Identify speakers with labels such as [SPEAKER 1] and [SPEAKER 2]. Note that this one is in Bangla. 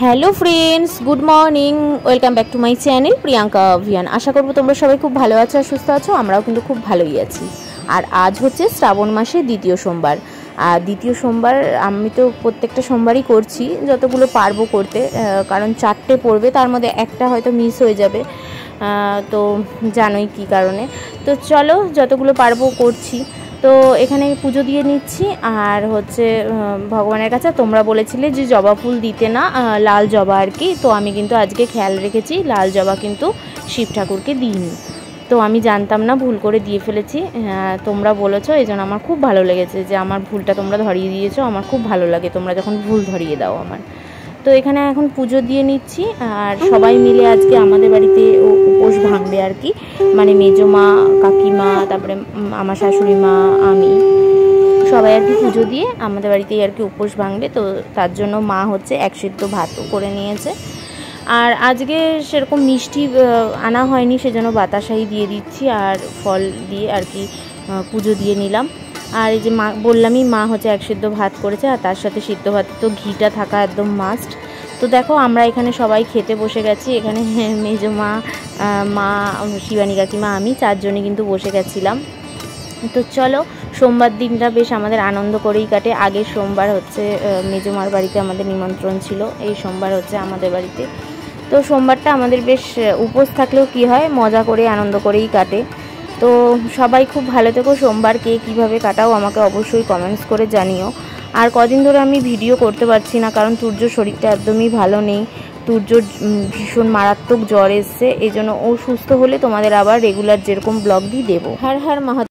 [SPEAKER 1] Hello friends, good morning. Welcome back to my channel Priyanka Abhiyan. আশা করবো তোমরা সবাই খুব ভালো আছো আর সুস্থ আছো। আমরাও কিন্তু খুব ভালোই আছি। আর আজ হচ্ছে শ্রাবণ মাসের দ্বিতীয় সোমবার। আর দ্বিতীয় সোমবার আমি তো প্রত্যেকটা সোমবারই করছি, যতগুলো পারবো করতে, কারণ 4টে পড়বে, তার মধ্যে একটা হয়তো মিস হয়ে যাবে, তো জানোই কী কারণে। তো চলো, যতগুলো পারবো করছি। তো এখানে পুজো দিয়ে নিচ্ছি। আর হচ্ছে ভগবানের কাছে তোমরা বলেছিলে যে জবা ফুল দিতে না, লাল জবা আর কি। তো আমি কিন্তু আজকে খেয়াল রেখেছি, লাল জবা কিন্তু শিব ঠাকুরকে দিইনি। তো আমি জানতাম না, ভুল করে দিয়ে ফেলেছি। তোমরা বলেছো, এই জন্য আমার খুব ভালো লেগেছে যে আমার ভুলটা তোমরা ধরিয়ে দিয়েছো। আমার খুব ভালো লাগে তোমরা যখন ভুল ধরিয়ে দাও আমার। তো এখানে এখন পুজো দিয়ে নিচ্ছি। আর সবাই মিলে আজকে আমাদের বাড়িতে উপোস ভাঙবে আর কি, মানে মেজো মা, কাকিমা, তারপরে আমার শাশুড়ি মা, আমি সবাই আর কি পুজো দিয়ে আমাদের বাড়িতেই আর কি উপোস ভাঙবে। তো তার জন্য মা হচ্ছে 1 সেদ্ধ ভাতও করে নিয়েছে। আর আজকে সেরকম মিষ্টি আনা হয়নি, সেজন্য বাতাসাই দিয়ে দিচ্ছি আর ফল দিয়ে আর কি পুজো দিয়ে নিলাম। আর এই যে মা বললামই, মা হচ্ছে 1 সেদ্ধ ভাত করেছে, আর তার সাথে সিদ্ধ ভাত তো ঘিটা থাকা একদম মাস্ট। তো দেখো, আমরা এখানে সবাই খেতে বসে গেছি। এখানে মেজো মা, মা, শিবানী কাকিমা, আমি 4 জনে কিন্তু বসে গেছিলাম। তো চলো, সোমবার দিনটা বেশ আমাদের আনন্দ করেই কাটে। আগের সোমবার হচ্ছে মেজো মার বাড়িতে আমাদের নিমন্ত্রণ ছিল, এই সোমবার হচ্ছে আমাদের বাড়িতে। তো সোমবারটা আমাদের বেশ উপোস থাকলেও কি হয়, মজা করে আনন্দ করেই কাটে। তো সবাই খুব ভালো থেকো। সোমবার কে কীভাবে কাটাও আমাকে অবশ্যই কমেন্টস করে জানিও। আর কদিন ধরে আমি ভিডিও করতে পারছি না, কারণ তুর্যর শরীরটা একদমই ভালো নেই। তুর্যর ভীষণ মারাত্মক জ্বর এসছে, এই জন্য ও সুস্থ হলে তোমাদের আবার রেগুলার যেরকম ব্লগ দিই দেবো। হর হর মহা